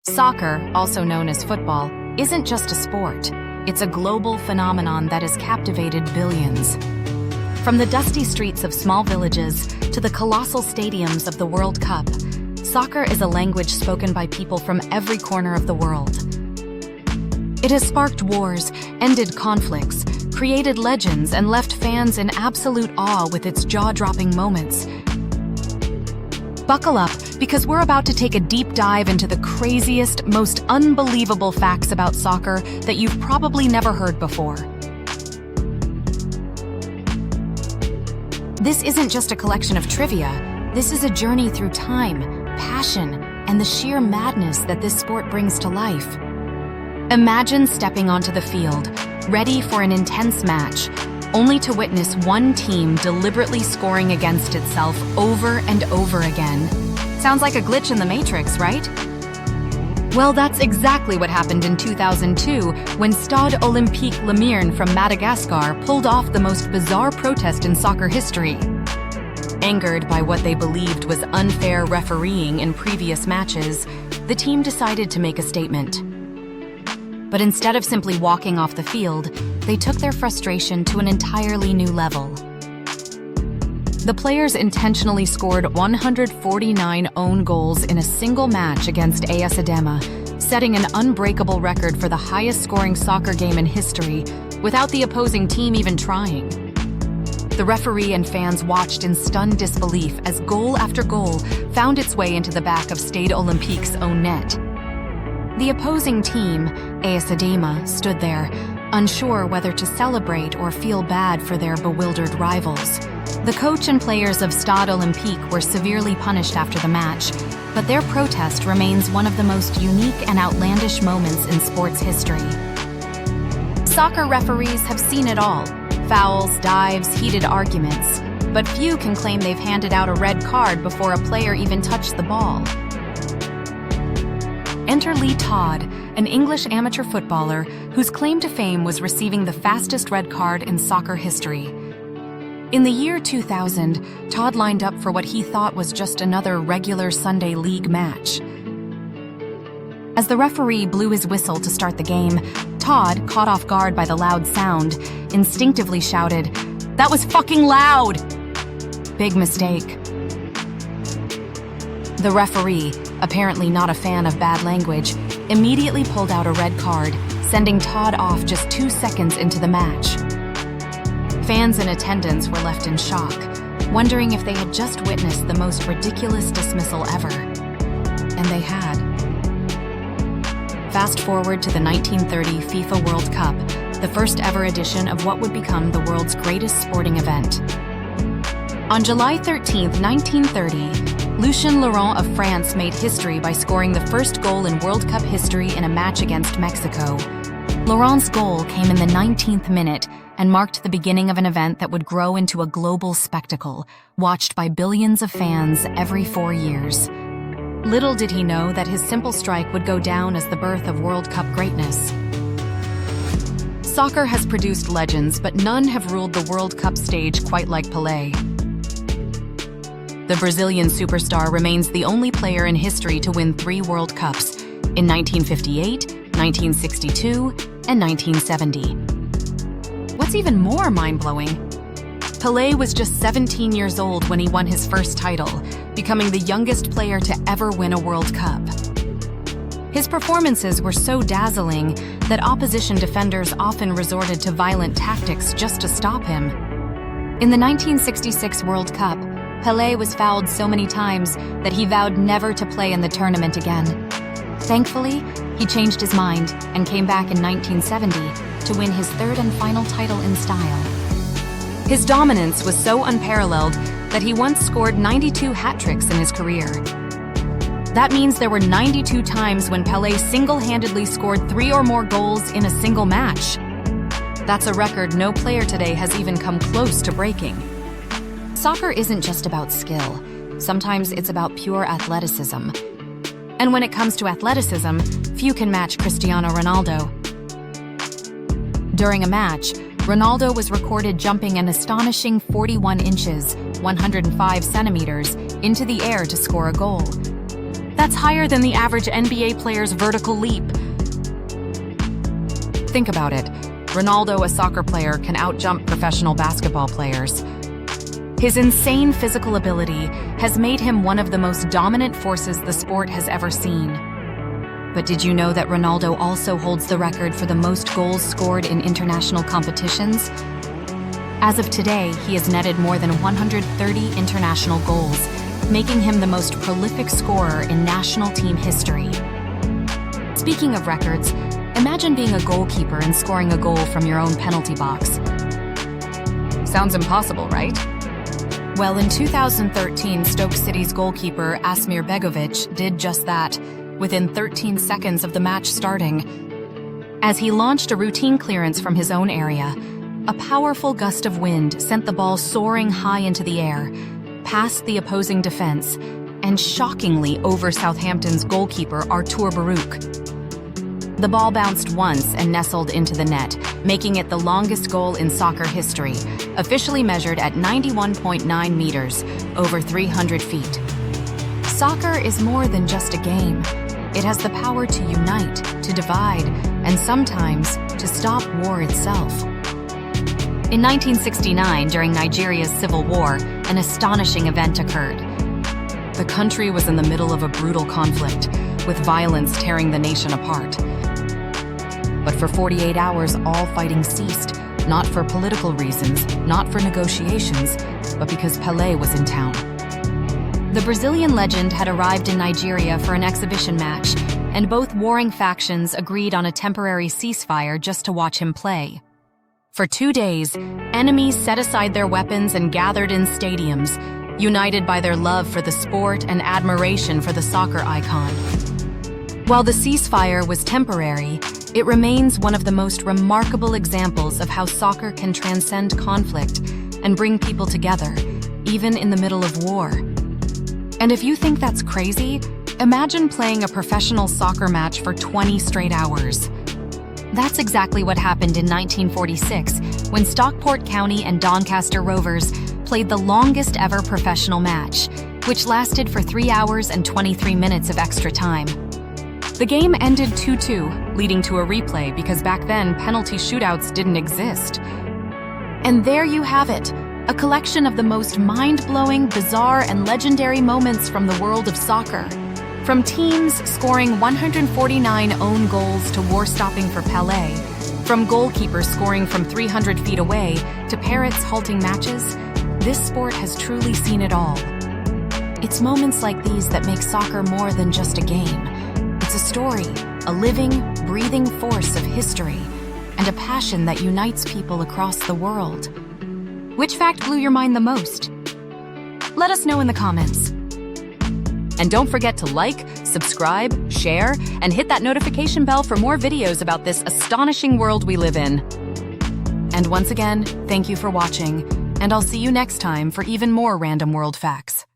Soccer, also known as football, isn't just a sport. It's a global phenomenon that has captivated billions. From the dusty streets of small villages to the colossal stadiums of the World Cup, soccer is a language spoken by people from every corner of the world. It has sparked wars, ended conflicts, created legends, and left fans in absolute awe with its jaw-dropping moments. Buckle up, because we're about to take a deep dive into the craziest, most unbelievable facts about soccer that you've probably never heard before. This isn't just a collection of trivia. This is a journey through time, passion, and the sheer madness that this sport brings to life. Imagine stepping onto the field, ready for an intense match, only to witness one team deliberately scoring against itself over and over again. Sounds like a glitch in the Matrix, right? Well, that's exactly what happened in 2002 when Stade Olympique Lemern from Madagascar pulled off the most bizarre protest in soccer history. Angered by what they believed was unfair refereeing in previous matches, the team decided to make a statement. But instead of simply walking off the field, they took their frustration to an entirely new level. The players intentionally scored 149 own goals in a single match against AS Adema, setting an unbreakable record for the highest-scoring soccer game in history without the opposing team even trying. The referee and fans watched in stunned disbelief as goal after goal found its way into the back of Stade Olympique's own net. The opposing team, AS Adema, stood there, unsure whether to celebrate or feel bad for their bewildered rivals. The coach and players of Stade Olympique were severely punished after the match, but their protest remains one of the most unique and outlandish moments in sports history. Soccer referees have seen it all: fouls, dives, heated arguments, but few can claim they've handed out a red card before a player even touched the ball. Enter Lee Todd, an English amateur footballer whose claim to fame was receiving the fastest red card in soccer history. In the year 2000, Todd lined up for what he thought was just another regular Sunday league match. As the referee blew his whistle to start the game, Todd, caught off guard by the loud sound, instinctively shouted, "That was fucking loud!" Big mistake. The referee, apparently not a fan of bad language, immediately pulled out a red card, sending Todd off just 2 seconds into the match. Fans in attendance were left in shock, wondering if they had just witnessed the most ridiculous dismissal ever. And they had. Fast forward to the 1930 FIFA World Cup, the first ever edition of what would become the world's greatest sporting event. On July 13, 1930, Lucien Laurent of France made history by scoring the first goal in World Cup history in a match against Mexico. Laurent's goal came in the 19th minute and marked the beginning of an event that would grow into a global spectacle, watched by billions of fans every 4 years. Little did he know that his simple strike would go down as the birth of World Cup greatness. Soccer has produced legends, but none have ruled the World Cup stage quite like Pelé. The Brazilian superstar remains the only player in history to win 3 World Cups, in 1958, 1962, and 1970. What's even more mind-blowing? Pelé was just 17 years old when he won his first title, becoming the youngest player to ever win a World Cup. His performances were so dazzling that opposition defenders often resorted to violent tactics just to stop him. In the 1966 World Cup, Pelé was fouled so many times that he vowed never to play in the tournament again. Thankfully, he changed his mind and came back in 1970 to win his 3rd and final title in style. His dominance was so unparalleled that he once scored 92 hat-tricks in his career. That means there were 92 times when Pelé single-handedly scored 3 or more goals in a single match. That's a record no player today has even come close to breaking. Soccer isn't just about skill. Sometimes it's about pure athleticism. And when it comes to athleticism, few can match Cristiano Ronaldo. During a match, Ronaldo was recorded jumping an astonishing 41 inches, 105 centimeters, into the air to score a goal. That's higher than the average NBA player's vertical leap. Think about it. Ronaldo, a soccer player, can outjump professional basketball players. His insane physical ability has made him one of the most dominant forces the sport has ever seen. But did you know that Ronaldo also holds the record for the most goals scored in international competitions? As of today, he has netted more than 130 international goals, making him the most prolific scorer in national team history. Speaking of records, imagine being a goalkeeper and scoring a goal from your own penalty box. Sounds impossible, right? Well, in 2013, Stoke City's goalkeeper Asmir Begovic did just that, within 13 seconds of the match starting. As he launched a routine clearance from his own area, a powerful gust of wind sent the ball soaring high into the air, past the opposing defense, and shockingly over Southampton's goalkeeper Artur Baruch. The ball bounced once and nestled into the net, making it the longest goal in soccer history, officially measured at 91.9 meters, over 300 feet. Soccer is more than just a game. It has the power to unite, to divide, and sometimes to stop war itself. In 1969, during Nigeria's civil war, an astonishing event occurred. The country was in the middle of a brutal conflict, with violence tearing the nation apart. But for 48 hours, all fighting ceased, not for political reasons, not for negotiations, but because Pelé was in town. The Brazilian legend had arrived in Nigeria for an exhibition match, and both warring factions agreed on a temporary ceasefire just to watch him play. For 2 days, enemies set aside their weapons and gathered in stadiums, united by their love for the sport and admiration for the soccer icon. While the ceasefire was temporary, it remains one of the most remarkable examples of how soccer can transcend conflict and bring people together, even in the middle of war. And if you think that's crazy, imagine playing a professional soccer match for 20 straight hours. That's exactly what happened in 1946 when Stockport County and Doncaster Rovers played the longest ever professional match, which lasted for 3 hours and 23 minutes of extra time. The game ended 2-2, leading to a replay because back then penalty shootouts didn't exist. And there you have it, a collection of the most mind-blowing, bizarre, and legendary moments from the world of soccer. From teams scoring 149 own goals to war-stopping for Pelé, from goalkeepers scoring from 300 feet away to parrots halting matches, this sport has truly seen it all. It's moments like these that make soccer more than just a game. It's a story, a living, breathing force of history, and a passion that unites people across the world. Which fact blew your mind the most? Let us know in the comments. And don't forget to like, subscribe, share, and hit that notification bell for more videos about this astonishing world we live in. And once again, thank you for watching, and I'll see you next time for even more Random World Factz.